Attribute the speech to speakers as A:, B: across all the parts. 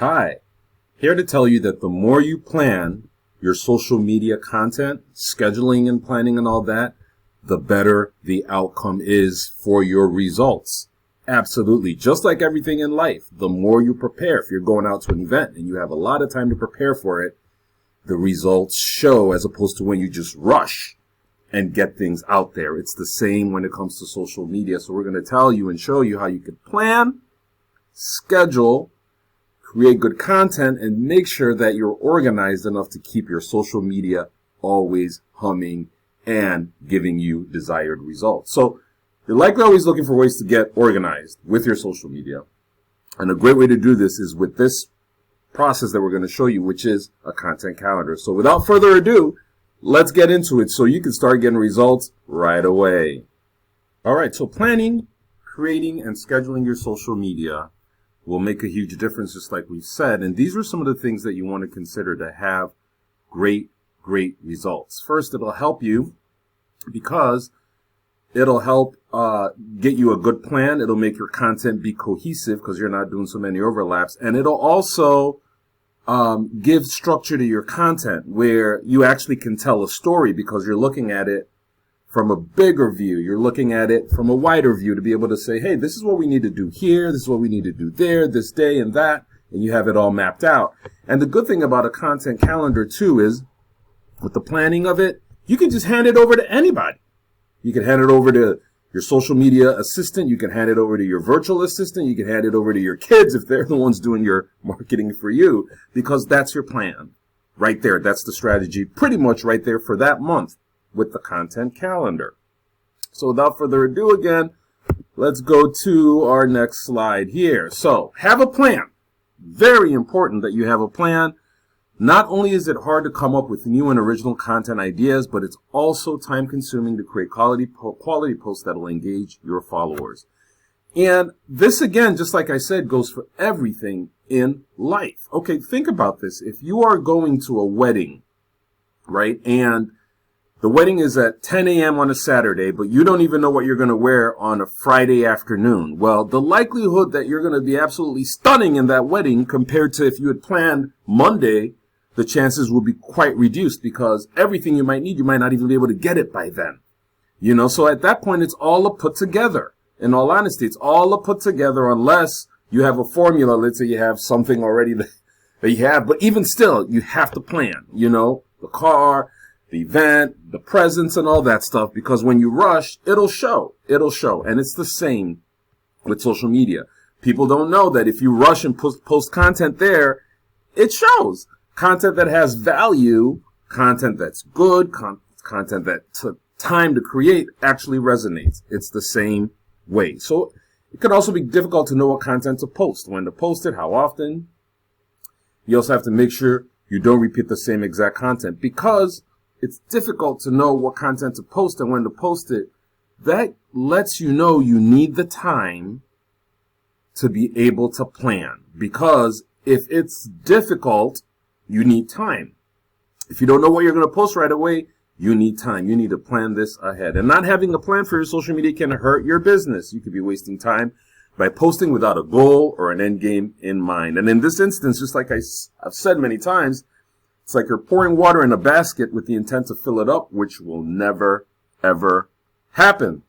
A: Hi, here to tell you that the more you plan your social media content, scheduling and planning and all that, the better the outcome is for your results. Absolutely. Just like everything in life, the more you prepare, if you're going out to an event and you have a lot of time to prepare for it, the results show as opposed to when you just rush and get things out there. It's the same when it comes to social media. So we're going to tell you and show you how you can plan, schedule, create good content, and make sure that you're organized enough to keep your social media always humming and giving you desired results. So you're likely always looking for ways to get organized with your social media. And a great way to do this is with this process that we're going to show you, which is a content calendar. So without further ado, let's get into it so you can start getting results right away. All right, so planning, creating, and scheduling your social media will make a huge difference, just like we've said. And these are some of the things that you want to consider to have great results. First, it'll help you because it'll help get you a good plan. It'll make your content be cohesive because you're not doing so many overlaps. And it'll also give structure to your content where you actually can tell a story because you're looking at it from a bigger view. You're looking at it from a wider view to be able to say, hey, this is what we need to do here. This is what we need to do there, this day and that. And you have it all mapped out. And the good thing about a content calendar, too, is with the planning of it, you can just hand it over to anybody. You can hand it over to your social media assistant. You can hand it over to your virtual assistant. You can hand it over to your kids if they're the ones doing your marketing for you, because that's your plan right there. That's the strategy pretty much right there for that month with the content calendar. So without further ado, again, let's go to our next slide here. So have a plan. Very important that you have a plan. Not only is it hard to come up with new and original content ideas, but it's also time consuming to create quality posts that will engage your followers. And this, again, just like I said, goes for everything in life. Okay, think about this. If you are going to a wedding, right, and the wedding is at 10 a.m. on a Saturday, but you don't even know what you're going to wear on a Friday afternoon. Well, the likelihood that you're going to be absolutely stunning in that wedding compared to if you had planned Monday, the chances will be quite reduced because everything you might need, you might not even be able to get it by then. You know, so at that point, it's all a put together. In all honesty, it's all a put together unless you have a formula. Let's say you have something already that you have, but even still, you have to plan, you know, the car, the event, the presents, and all that stuff, because when you rush, it'll show. It'll show. And it's the same with social media. People don't know that if you rush and post content there, it shows. Content that has value, content that's good, content that took time to create actually resonates. It's the same way. So it can also be difficult to know what content to post, when to post it, how often. You also have to make sure you don't repeat the same exact content because it's difficult to know what content to post and when to post it. That lets you know you need the time to be able to plan, because if it's difficult, you need time. If you don't know what you're going to post right away, you need time. You need to plan this ahead. And not having a plan for your social media can hurt your business. You could be wasting time by posting without a goal or an end game in mind. And in this instance, just like I've said many times, it's like you're pouring water in a basket with the intent to fill it up, which will never, ever happen,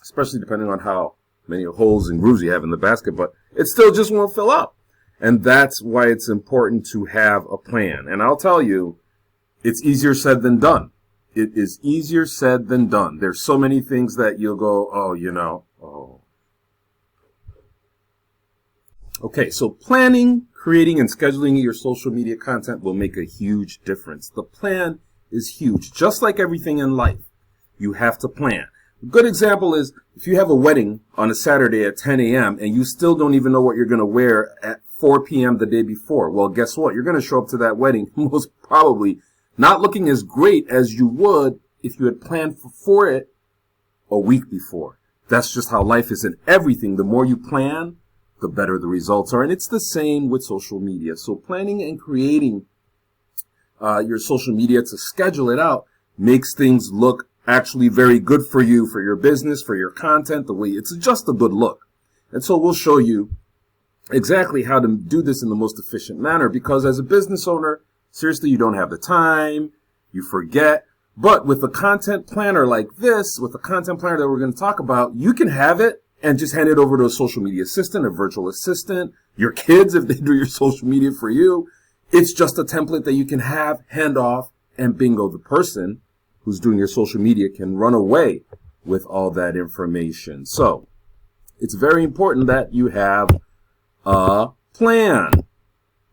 A: especially depending on how many holes and grooves you have in the basket, but it still just won't fill up. And that's why it's important to have a plan. And I'll tell you, it's easier said than done. It is easier said than done. There's so many things that you'll go, oh. Okay, so planning, creating, and scheduling your social media content will make a huge difference. The plan is huge. Just like everything in life, you have to plan. A good example is if you have a wedding on a Saturday at 10 a.m. and you still don't even know what you're going to wear at 4 p.m. the day before. Well, guess what? You're going to show up to that wedding most probably not looking as great as you would if you had planned for it a week before. That's just how life is in everything. The more you plan, the better the results are. And it's the same with social media. So planning and creating your social media to schedule it out makes things look actually very good for you, for your business, for your content, the way it's just a good look. And so we'll show you exactly how to do this in the most efficient manner, because as a business owner, seriously, you don't have the time, you forget. But with a content planner like this, with a content planner that we're going to talk about, you can have it and just hand it over to a social media assistant, a virtual assistant, your kids if they do your social media for you. It's just a template that you can have, hand off, and bingo, the person who's doing your social media can run away with all that information. So it's very important that you have a plan.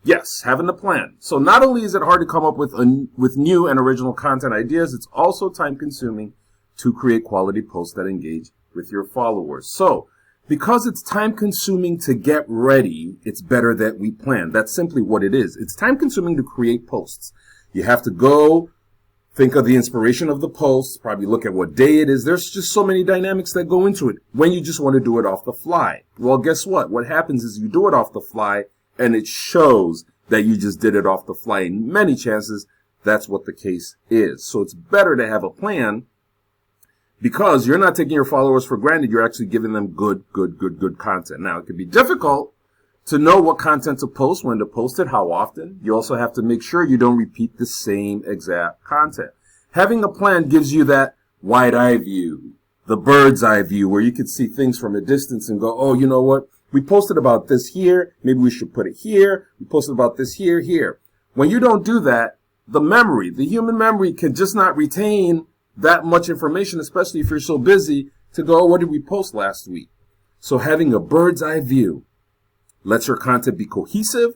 A: Yes, having a plan. So not only is it hard to come up with new and original content ideas, it's also time consuming to create quality posts that engage with your followers. So because it's time consuming to get ready, it's better that we plan. That's simply what it is. It's time consuming to create posts. You have to go think of the inspiration of the post, probably look at what day it is. There's just so many dynamics that go into it when you just want to do it off the fly. Well, guess what? What happens is you do it off the fly and it shows that you just did it off the fly. In many chances, that's what the case is. So it's better to have a plan because you're not taking your followers for granted. You're actually giving them good content. Now, it can be difficult to know what content to post, when to post it, how often. You also have to make sure you don't repeat the same exact content. Having a plan gives you that wide eye view, the bird's eye view, where you can see things from a distance and go, oh, you know what? We posted about this here. Maybe we should put it here. We posted about this here. When you don't do that, the human memory can just not retain that much information, especially if you're so busy to go, oh, what did we post last week? So having a bird's eye view lets your content be cohesive,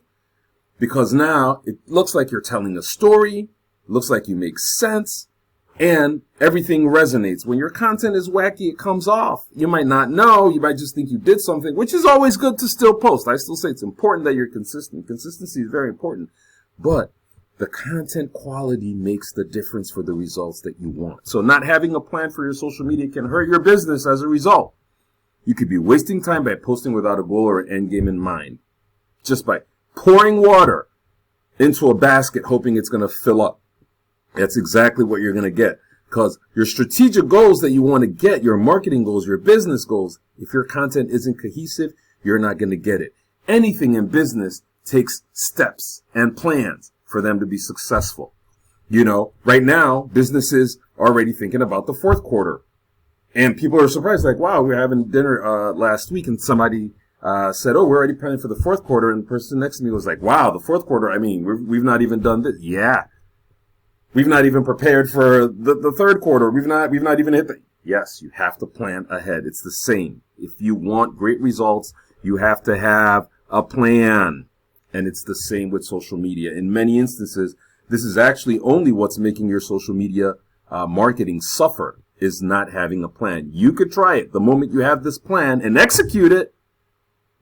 A: because now it looks like you're telling a story, it looks like you make sense, and everything resonates. When your content is wacky, it comes off. You might not know, you might just think you did something, which is always good to still post. I still say it's important that you're consistent. Consistency is very important, but the content quality makes the difference for the results that you want. So not having a plan for your social media can hurt your business as a result. You could be wasting time by posting without a goal or an end game in mind. Just by pouring water into a basket hoping it's going to fill up. That's exactly what you're going to get. Because your strategic goals that you want to get, your marketing goals, your business goals, if your content isn't cohesive, you're not going to get it. Anything in business takes steps and plans for them to be successful. You know, right now, businesses are already thinking about the fourth quarter. And people are surprised, like, wow, we were having dinner last week and somebody said, oh, we're already planning for the fourth quarter. And the person next to me was like, wow, the fourth quarter, I mean, we've not even done this. Yeah. We've not even prepared for the third quarter. We've not even hit the... Yes, you have to plan ahead. It's the same. If you want great results, you have to have a plan. And it's the same with social media. In many instances, this is actually only what's making your social media marketing suffer, is not having a plan. You could try it the moment you have this plan and execute it,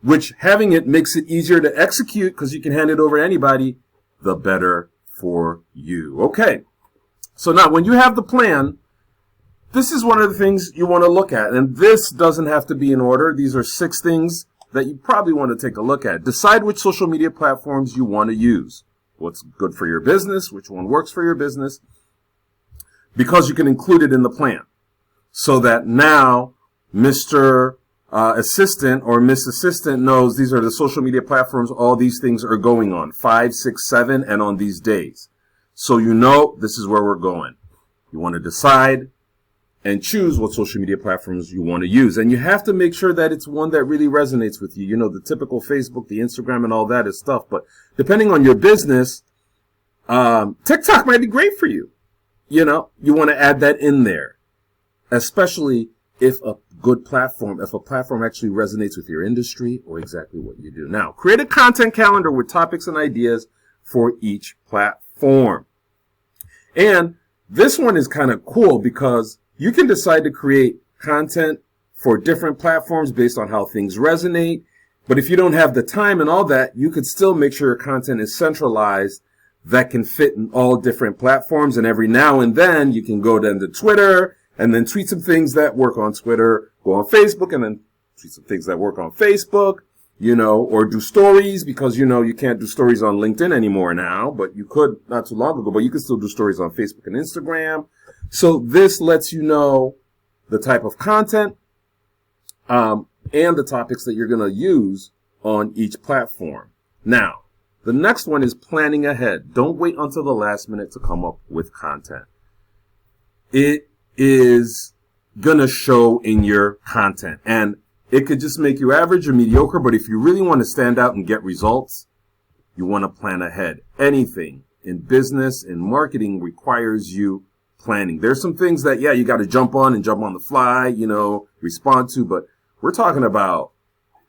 A: which having it makes it easier to execute because you can hand it over to anybody, the better for you. Okay. So now when you have the plan, this is one of the things you want to look at. And this doesn't have to be in order. These are 6 things that you probably want to take a look at. Decide which social media platforms you want to use. What's good for your business, which one works for your business, because you can include it in the plan. So that now Mr. Assistant or Miss Assistant knows these are the social media platforms all these things are going on, 5, 6, 7, and on these days. So you know this is where we're going. You want to decide and choose what social media platforms you want to use. And you have to make sure that it's one that really resonates with you. You know, the typical Facebook, the Instagram, and all that is stuff. But depending on your business, TikTok might be great for you. You know, you want to add that in there, especially if a platform actually resonates with your industry or exactly what you do. Now, create a content calendar with topics and ideas for each platform. And this one is kind of cool because you can decide to create content for different platforms based on how things resonate. But if you don't have the time and all that, you could still make sure your content is centralized that can fit in all different platforms. And every now and then you can go down to Twitter and then tweet some things that work on Twitter, go on Facebook and then tweet some things that work on Facebook, you know, or do stories because, you know, you can't do stories on LinkedIn anymore now, but you could not too long ago, but you can still do stories on Facebook and Instagram. So this lets you know the type of content, and the topics that you're going to use on each platform. Now, the next one is planning ahead. Don't wait until the last minute to come up with content. It is going to show in your content, and it could just make you average or mediocre, but if you really want to stand out and get results, you want to plan ahead. Anything in business and marketing requires you planning. There's some things that, you got to jump on the fly, respond to, but we're talking about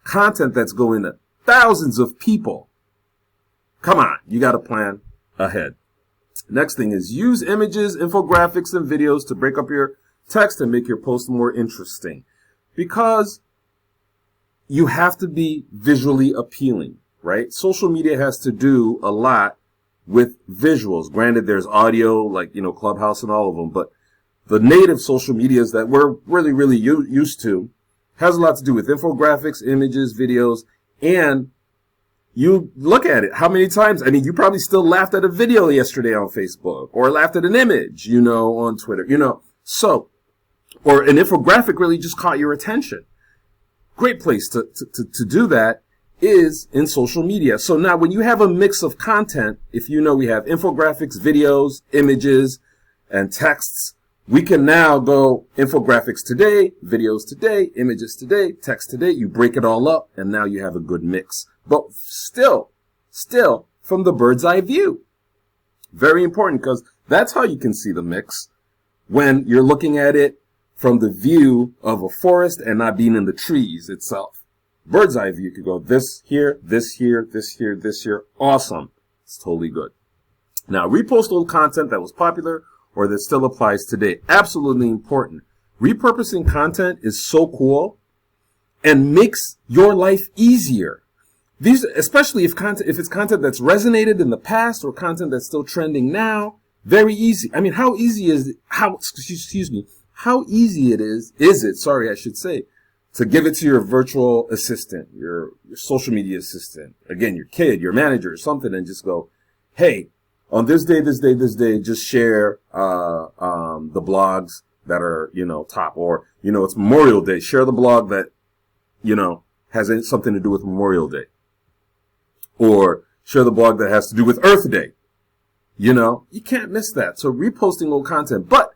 A: content that's going to thousands of people. Come on, you got to plan ahead. Next thing is use images, infographics, and videos to break up your text and make your post more interesting, because you have to be visually appealing, right? Social media has to do a lot with visuals. Granted, there's audio, like, Clubhouse and all of them, but the native social medias that we're really used to has a lot to do with infographics, images, videos, and you look at it. How many times? I mean, you probably still laughed at a video yesterday on Facebook, or laughed at an image, on Twitter, so, or an infographic really just caught your attention. Great place to do that is in social media. So now when you have a mix of content, if we have infographics, videos, images, and texts, we can now go infographics today, videos today, images today, text today. You break it all up, and now you have a good mix. But still from the bird's eye view. Very important, because that's how you can see the mix when you're looking at it from the view of a forest and not being in the trees itself. Bird's eye view could go this here, this here, this here, this here. Awesome. It's totally good. Now, repost old content that was popular or that still applies today. Absolutely important. Repurposing content is so cool and makes your life easier. These, especially if it's content that's resonated in the past or content that's still trending now, very easy. I mean, how easy it is to give it to your virtual assistant, your social media assistant, again, your kid, your manager, or something, and just go, hey, on this day, just share the blogs that are, top, or, it's Memorial Day. Share the blog that, has something to do with Memorial Day. Or share the blog that has to do with Earth Day. You can't miss that. So reposting old content, but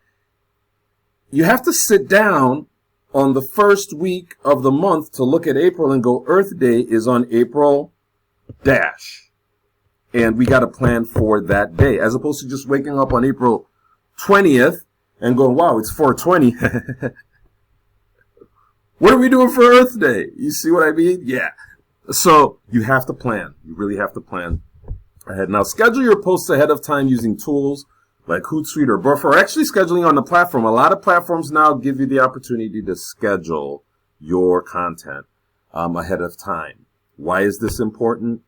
A: you have to sit down on the first week of the month to look at April and go, Earth Day is on April dash. And we got to plan for that day, as opposed to just waking up on April 20th and going, wow, it's 420. What are we doing for Earth Day? You see what I mean? Yeah. So you have to plan. You really have to plan ahead. Now, schedule your posts ahead of time using tools like Hootsuite or Buffer, or actually scheduling on the platform. A lot of platforms now give you the opportunity to schedule your content ahead of time. Why is this important?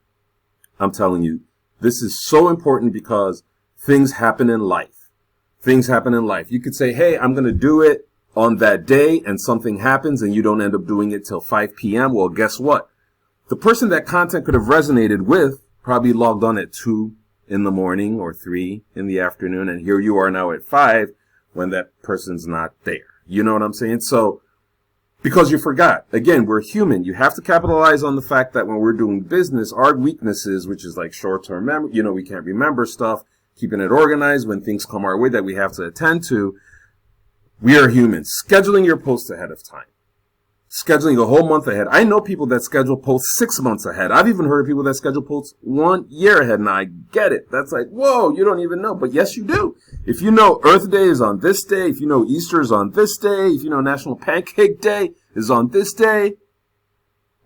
A: I'm telling you, this is so important because things happen in life. Things happen in life. You could say, hey, I'm going to do it on that day, and something happens and you don't end up doing it till 5 p.m. Well, guess what? The person that content could have resonated with probably logged on at 2 in the morning or 3 in the afternoon, and here you are now at 5 when that person's not there. You know what I'm saying? So, because you forgot. Again, we're human. You have to capitalize on the fact that when we're doing business, our weaknesses, which is like short-term memory, we can't remember stuff, keeping it organized when things come our way that we have to attend to. We are humans. Scheduling your posts ahead of time. Scheduling a whole month ahead. I know people that schedule posts 6 months ahead. I've even heard of people that schedule posts 1 year ahead. Now, I get it. That's like, whoa, you don't even know. But yes, you do. If you know Earth Day is on this day, if you know Easter is on this day, if you know National Pancake Day is on this day,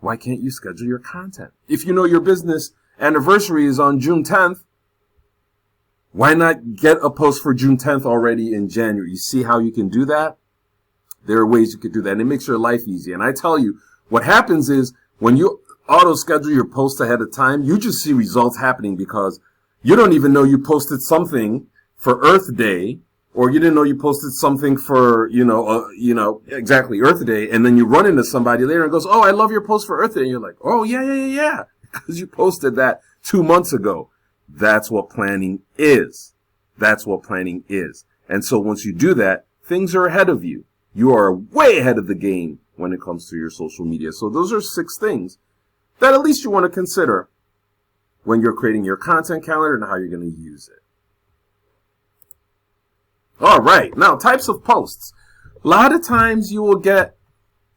A: why can't you schedule your content? If you know your business anniversary is on June 10th, why not get a post for June 10th already in January? You see how you can do that? There are ways you could do that, and it makes your life easy. And I tell you, what happens is when you auto-schedule your posts ahead of time, you just see results happening because you don't even know you posted something for Earth Day, or you didn't know you posted something for, exactly Earth Day, and then you run into somebody later and goes, oh, I love your post for Earth Day. And you're like, oh, yeah, because you posted that 2 months ago. That's what planning is. That's what planning is. And so once you do that, things are ahead of you. You are way ahead of the game when it comes to your social media. So those are 6 things that at least you want to consider when you're creating your content calendar and how you're going to use it. All right. Now, types of posts. A lot of times you will get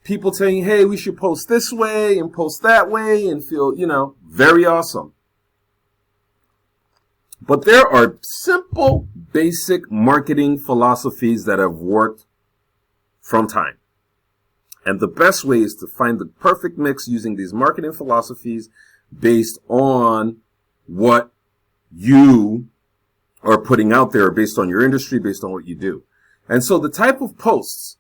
A: people saying, hey, we should post this way and post that way and feel, very awesome. But there are simple, basic marketing philosophies that have worked from time. And the best way is to find the perfect mix using these marketing philosophies based on what you are putting out there, based on your industry, based on what you do. And so the type of posts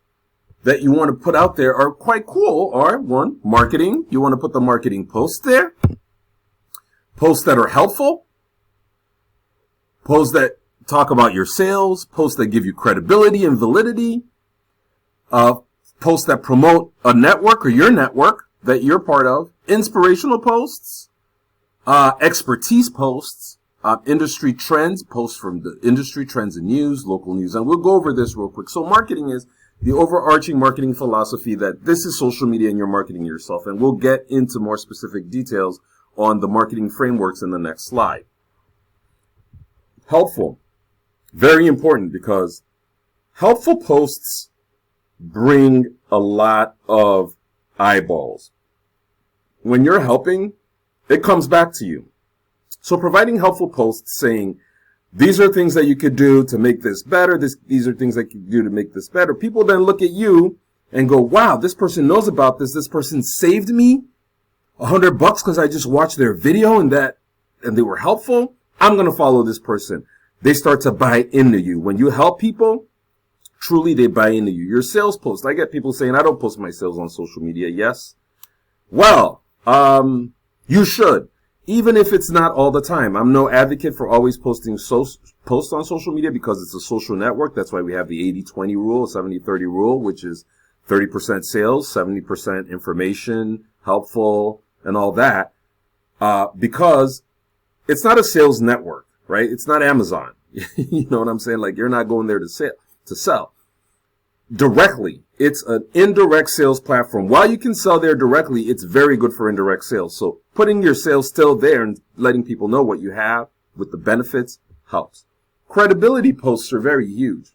A: that you want to put out there are quite cool are, one, marketing. You want to put the marketing posts there. Posts that are helpful. Posts that talk about your sales. Posts that give you credibility and validity. Posts that promote a network or your network that you're part of. Inspirational posts. Expertise posts. Industry trends. Posts from the industry trends and news, local news. And we'll go over this real quick. So marketing is the overarching marketing philosophy that this is social media and you're marketing yourself. And we'll get into more specific details on the marketing frameworks in the next slide. Helpful. Very important because helpful posts bring a lot of eyeballs. When you're helping, it comes back to you. So providing helpful posts saying, these are things that you could do to make this better. These are things that you could do to make this better. People then look at you and go, wow, this person knows about this. This person saved me $100 because I just watched their video and they were helpful. I'm going to follow this person. They start to buy into you. When you help people, truly they buy into you. Your sales post. I get people saying, I don't post my sales on social media. Yes. Well, you should. Even if it's not all the time. I'm no advocate for always posting posts on social media because it's a social network. That's why we have the 80-20 rule, 70-30 rule, which is 30% sales, 70% information, helpful, and all that. Because it's not a sales network, right? It's not Amazon. You know what I'm saying? Like, you're not going there to sell. Directly. It's an indirect sales platform. While you can sell there directly, it's very good for indirect sales. So putting your sales still there and letting people know what you have with the benefits helps. Credibility posts are very huge.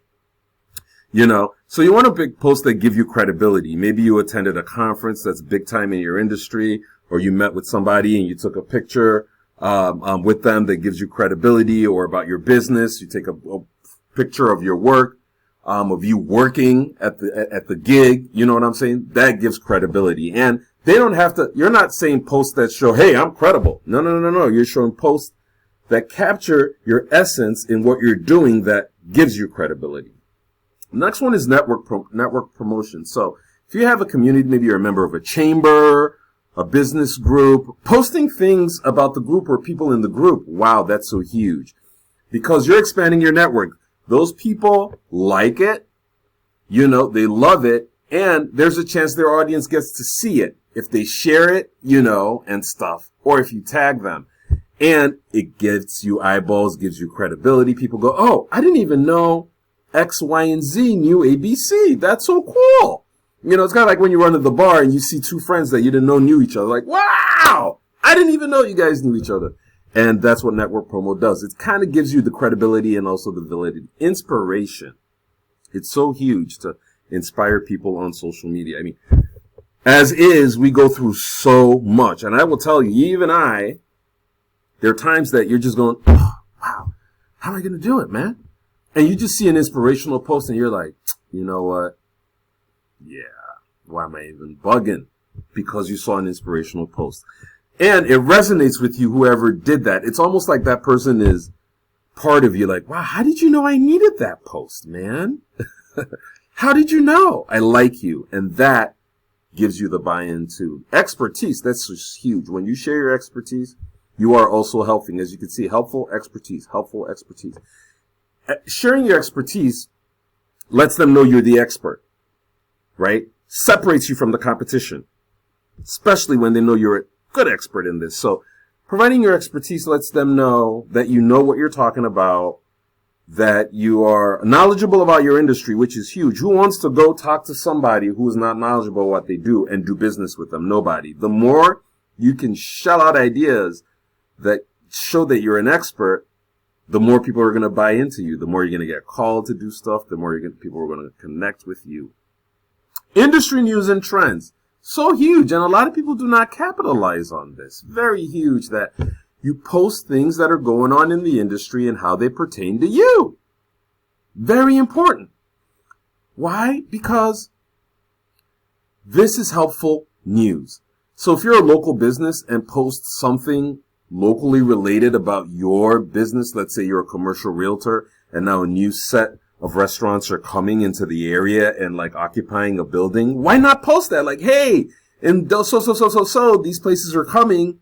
A: So you want a big post that give you credibility. Maybe you attended a conference that's big time in your industry, or you met with somebody and you took a picture with them that gives you credibility, or about your business. You take a picture of your work. Of you working at the gig, you know what I'm saying? That gives credibility. And they don't have to, you're not saying posts that show, hey, I'm credible. No. You're showing posts that capture your essence in what you're doing that gives you credibility. Next one is network promotion. So if you have a community, maybe you're a member of a chamber, a business group, posting things about the group or people in the group. Wow, that's so huge because you're expanding your network. Those people like it, they love it, and there's a chance their audience gets to see it if they share it, and stuff, or if you tag them. And it gives you eyeballs, gives you credibility. People go, oh, I didn't even know X, Y, and Z knew ABC. That's so cool. It's kind of like when you run to the bar and you see two friends that you didn't know knew each other. Like, wow, I didn't even know you guys knew each other. And that's what network promo does. It kind of gives you the credibility and also the validity. Inspiration. It's so huge to inspire people on social media. I mean, as is, we go through so much. And I will tell you, even there are times that you're just going, oh, wow, how am I going to do it, man? And you just see an inspirational post and you're like, you know what? Yeah, why am I even bugging? Because you saw an inspirational post. And it resonates with you, whoever did that. It's almost like that person is part of you. Like, wow, how did you know I needed that post, man? How did you know? I like you. And that gives you the buy-in to expertise. That's just huge. When you share your expertise, you are also helping. As you can see, helpful expertise. Sharing your expertise lets them know you're the expert, right? Separates you from the competition, especially when they know you're a good expert in this. So providing your expertise lets them know that you know what you're talking about, that you are knowledgeable about your industry, which is huge. Who wants to go talk to somebody who is not knowledgeable about what they do and do business with them? Nobody. The more you can shell out ideas that show that you're an expert, the more people are going to buy into you, the more you're going to get called to do stuff, the more people are going to connect with you. Industry news and trends. So huge, and a lot of people do not capitalize on this. Very huge that you post things that are going on in the industry and how they pertain to you. Very important. Why? Because this is helpful news. So if you're a local business and post something locally related about your business, let's say you're a commercial realtor and now a new set of restaurants are coming into the area and like occupying a building, why not post that? Like, hey, and so these places are coming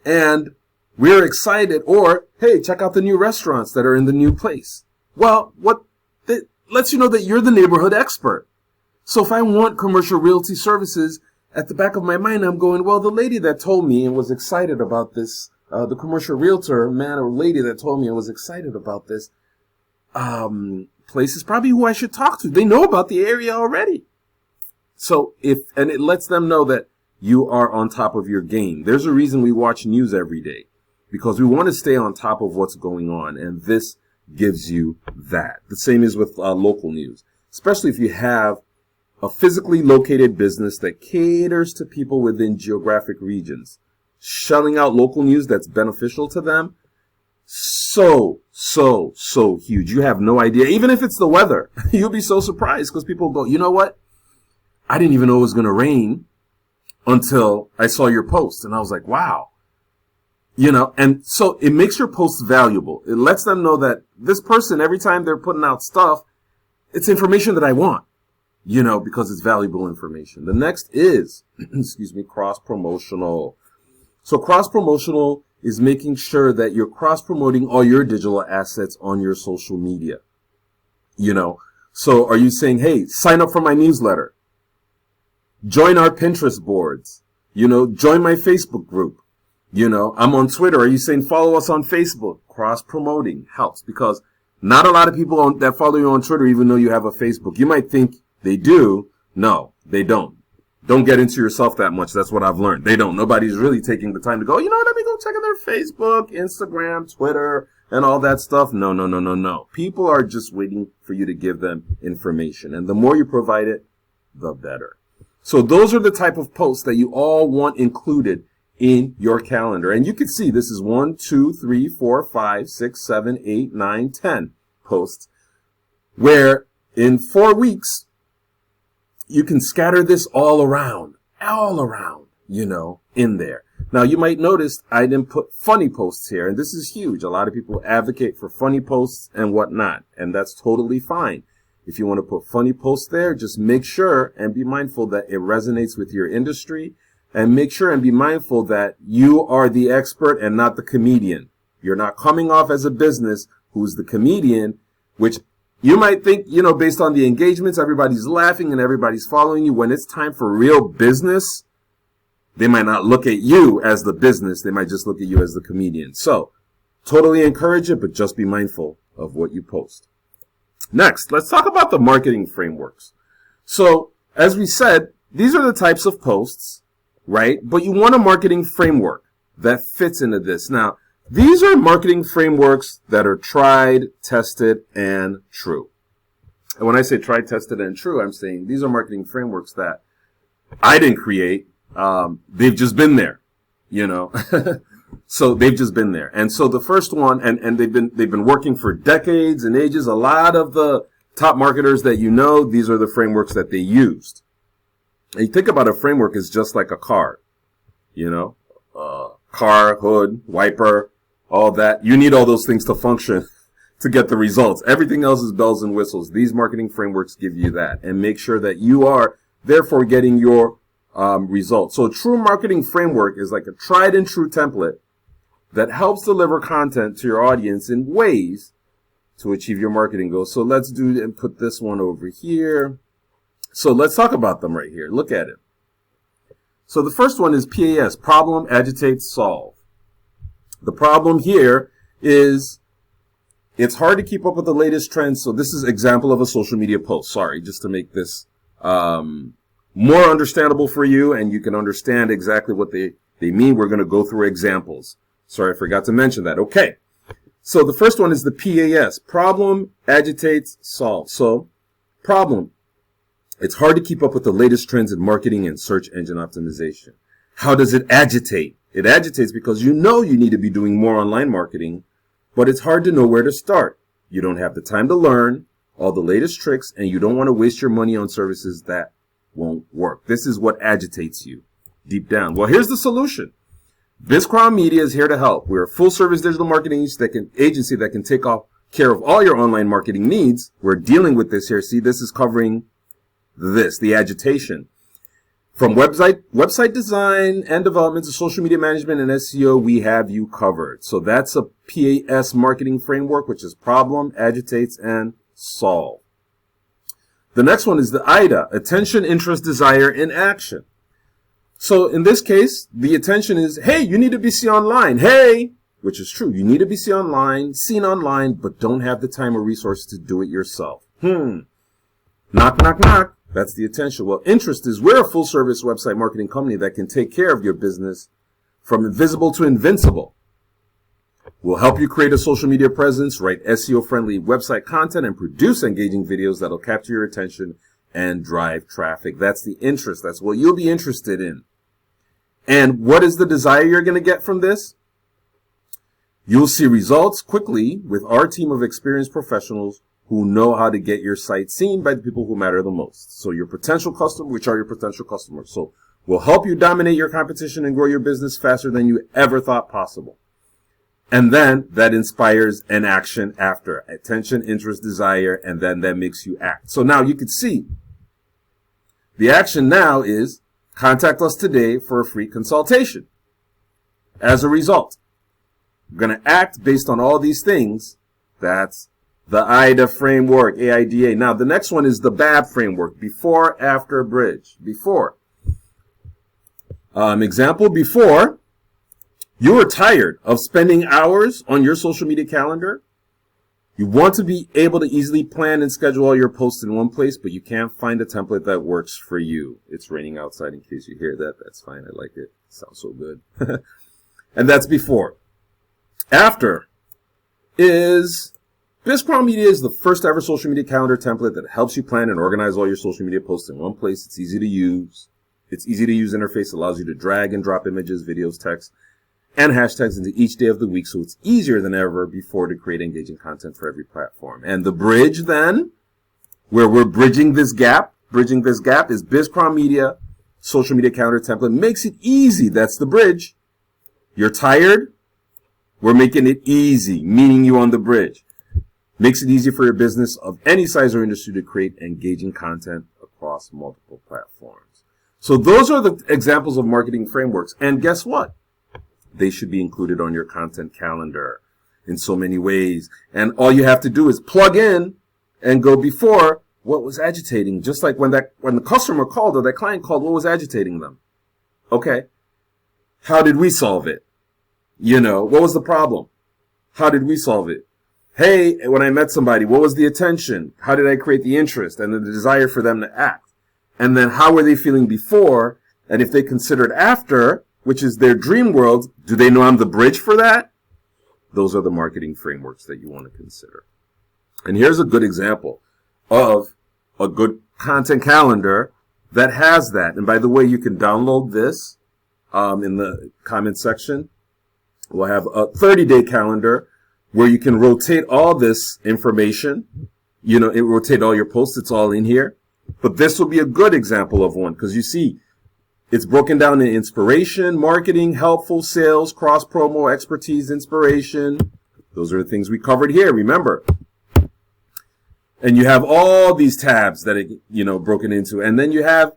A: and we're excited. Or, hey, check out the new restaurants that are in the new place. Well, that lets you know that you're the neighborhood expert. So if I want commercial realty services, at the back of my mind, I'm going, well, the lady that told me and was excited about this, the commercial realtor man or lady that told me and was excited about this place is probably who I should talk to. They know about the area already. So and it lets them know that you are on top of your game. There's a reason we watch news every day, because we want to stay on top of what's going on. And this gives you that. The same is with local news, especially if you have a physically located business that caters to people within geographic regions. Shelling out local news that's beneficial to them, so huge. You have no idea. Even if it's the weather, you'll be so surprised because people go, you know what? I didn't even know it was going to rain until I saw your post. And I was like, wow. And so it makes your post valuable. It lets them know that this person, every time they're putting out stuff, it's information that I want. Because it's valuable information. The next is, cross-promotional. So cross-promotional is making sure that you're cross-promoting all your digital assets on your social media. So are you saying, hey, sign up for my newsletter? Join our Pinterest boards? Join my Facebook group? I'm on Twitter. Are you saying follow us on Facebook? Cross-promoting helps because not a lot of people that follow you on Twitter even know you have a Facebook. You might think they do. No, they don't. Don't get into yourself that much. That's what I've learned. They don't. Nobody's really taking the time to go, let me go check out their Facebook, Instagram, Twitter, and all that stuff. No. People are just waiting for you to give them information. And the more you provide it, the better. So those are the type of posts that you all want included in your calendar. And you can see this is 1, 2, 3, 4, 5, 6, 7, 8, 9, 10 posts where in 4 weeks, you can scatter this all around, in there. Now, you might notice I didn't put funny posts here, and this is huge. A lot of people advocate for funny posts and whatnot, and that's totally fine. If you want to put funny posts there, just make sure and be mindful that it resonates with your industry, and make sure and be mindful that you are the expert and not the comedian. You're not coming off as a business who's the comedian, which you might think, based on the engagements, everybody's laughing and everybody's following you. When it's time for real business, they might not look at you as the business. They might just look at you as the comedian. So, totally encourage it, but just be mindful of what you post. Next, let's talk about the marketing frameworks. So, as we said, these are the types of posts, right? But you want a marketing framework that fits into this. Now, these are marketing frameworks that are tried, tested, and true. And when I say tried, tested, and true, I'm saying these are marketing frameworks that I didn't create. They've just been there, So they've just been there. And so the first one, and they've been working for decades and ages. A lot of the top marketers that these are the frameworks that they used. And you think about a framework as just like a car, car, hood, wiper, all that. You need all those things to function to get the results. Everything else is bells and whistles. These marketing frameworks give you that and make sure that you are therefore getting your results. So a true marketing framework is like a tried and true template that helps deliver content to your audience in ways to achieve your marketing goals. So let's do and put this one over here. So let's talk about them right here. Look at it. So the first one is PAS, problem, agitate, solve. The problem here is it's hard to keep up with the latest trends. So this is example of a social media post. Sorry, just to make this more understandable for you and you can understand exactly what the They mean we're going to go through examples. Sorry, I forgot to mention that. Okay. So the first one is the PAS. Problem, agitates, solve. So, problem. It's hard to keep up with the latest trends in marketing and search engine optimization. How does it agitate? It agitates because you know you need to be doing more online marketing, but it's hard to know where to start. You don't have the time to learn all the latest tricks, and you don't want to waste your money on services that won't work. This is what agitates you deep down. Well, here's the solution. BizCrown Media is here to help. We're a full-service digital marketing agency that can take care of all your online marketing needs. We're dealing with this here. See, this is covering the agitation. From website design and development to social media management and SEO, we have you covered. So that's a PAS marketing framework, which is problem, agitates, and solve. The next one is the IDA, attention, interest, desire, and action. So in this case, the attention is, hey, you need to be seen online. Hey, which is true. You need to be seen online, but don't have the time or resources to do it yourself. Knock, knock, knock. That's the attention. Well, interest is we're a full service website marketing company that can take care of your business from invisible to invincible. We'll help you create a social media presence, write SEO friendly website content, and produce engaging videos that'll capture your attention and drive traffic. That's the interest. That's what you'll be interested in. And what is the desire you're going to get from this? You'll see results quickly with our team of experienced professionals who know how to get your site seen by the people who matter the most. So your potential customer, which are your potential customers. So we'll help you dominate your competition and grow your business faster than you ever thought possible. And then that inspires an action after. Attention, interest, desire, and then that makes you act. So now you can see the action now is contact us today for a free consultation. As a result, we're going to act based on all these things. That's the IDA framework, AIDA. Now, the next one is the BAB framework, before, after, bridge. Before. Example, before, you were tired of spending hours on your social media calendar. You want to be able to easily plan and schedule all your posts in one place, but you can't find a template that works for you. It's raining outside in case you hear that. That's fine. I like it. Sounds so good. And that's before. After is BizCrown Media is the first ever social media calendar template that helps you plan and organize all your social media posts in one place. It's easy to use. It's easy to use interface. Allows you to drag and drop images, videos, text, and hashtags into each day of the week, so it's easier than ever before to create engaging content for every platform. And the bridge then, where we're bridging this gap is BizCrown Media social media calendar template. Makes it easy. That's the bridge. You're tired? We're making it easy, meaning you on the bridge. Makes it easy for your business of any size or industry to create engaging content across multiple platforms. So those are the examples of marketing frameworks. And guess what? They should be included on your content calendar in so many ways. And all you have to do is plug in and go before what was agitating. Just like when the customer called or that client called, what was agitating them? Okay. How did we solve it? What was the problem? How did we solve it? Hey, when I met somebody, what was the attention? How did I create the interest and the desire for them to act? And then how were they feeling before? And if they considered after, which is their dream world, do they know I'm the bridge for that? Those are the marketing frameworks that you want to consider. And here's a good example of a good content calendar that has that. And by the way, you can download this in the comment section. We'll have a 30-day calendar where you can rotate all this information. It rotate all your posts. It's all in here. But this will be a good example of one because you see, it's broken down in inspiration, marketing, helpful, sales, cross-promo, expertise, inspiration. Those are the things we covered here, remember. And you have all these tabs that it, broken into. And then you have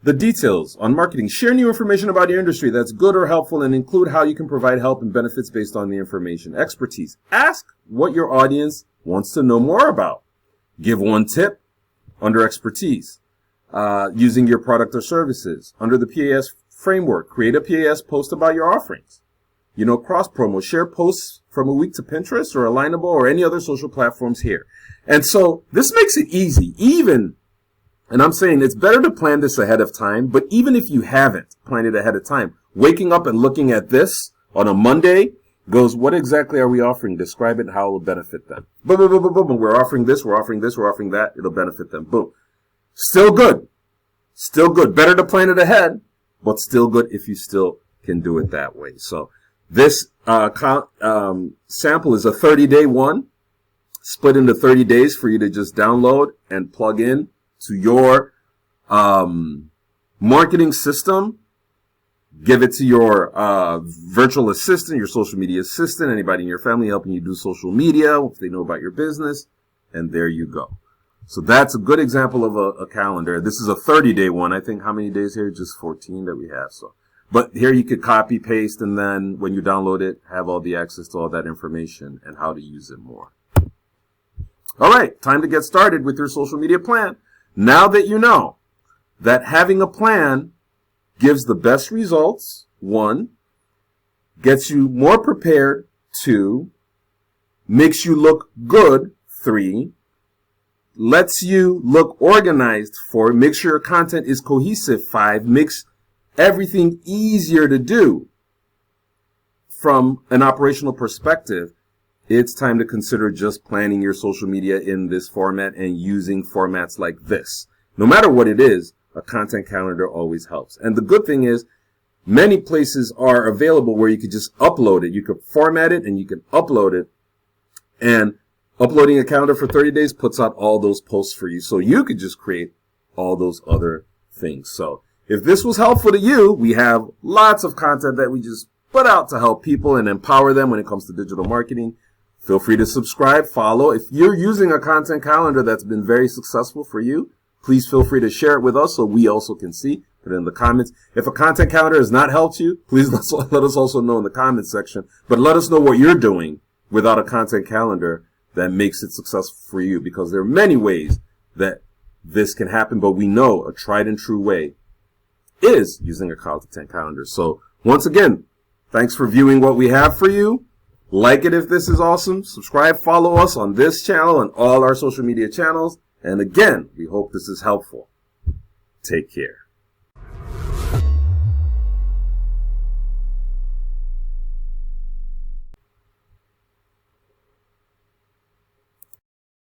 A: the details on marketing. Share new information about your industry that's good or helpful and include how you can provide help and benefits based on the information. Expertise. Ask what your audience wants to know more about. Give one tip under expertise. Using your product or services. Under the PAS framework, create a PAS post about your offerings. Cross promo, share posts from a week to Pinterest or Alignable or any other social platforms here. And so this makes it easy, and I'm saying it's better to plan this ahead of time, but even if you haven't planned it ahead of time, waking up and looking at this on a Monday goes, what exactly are we offering? Describe it, how it will benefit them. Boom, boom, boom, boom, boom. We're offering this, we're offering this, we're offering that. It'll benefit them. Boom. Still good. Still good. Better to plan it ahead, but still good if you still can do it that way. So this sample is a 30-day one, split into 30 days for you to just download and plug in to your marketing system. Give it to your virtual assistant, your social media assistant, anybody in your family helping you do social media, if they know about your business, and there you go. So that's a good example of a calendar. This is a 30-day one. I think how many days here? Just 14 that we have. So, but here you could copy, paste, and then when you download it, have all the access to all that information and how to use it more. All right, time to get started with your social media plan. Now that you know that having a plan gives the best results, 1, gets you more prepared, 2, makes you look good, 3, lets you look organized, 4, makes sure your content is cohesive, 5, makes everything easier to do from an operational perspective, it's time to consider just planning your social media in this format and using formats like this. No matter what it is, a content calendar always helps. And the good thing is, many places are available where you could just upload it. You could format it and you can upload it. And uploading a calendar for 30 days puts out all those posts for you. So you could just create all those other things. So if this was helpful to you, we have lots of content that we just put out to help people and empower them when it comes to digital marketing. Feel free to subscribe, follow. If you're using a content calendar that's been very successful for you, please feel free to share it with us so we also can see. Put it in the comments. If a content calendar has not helped you, please let us also know in the comments section. But let us know what you're doing without a content calendar that makes it successful for you, because there are many ways that this can happen, but we know a tried and true way is using a content calendar. So once again, thanks for viewing what we have for you. Like it if this is awesome. Subscribe, follow us on this channel and all our social media channels. And again, we hope this is helpful. Take care.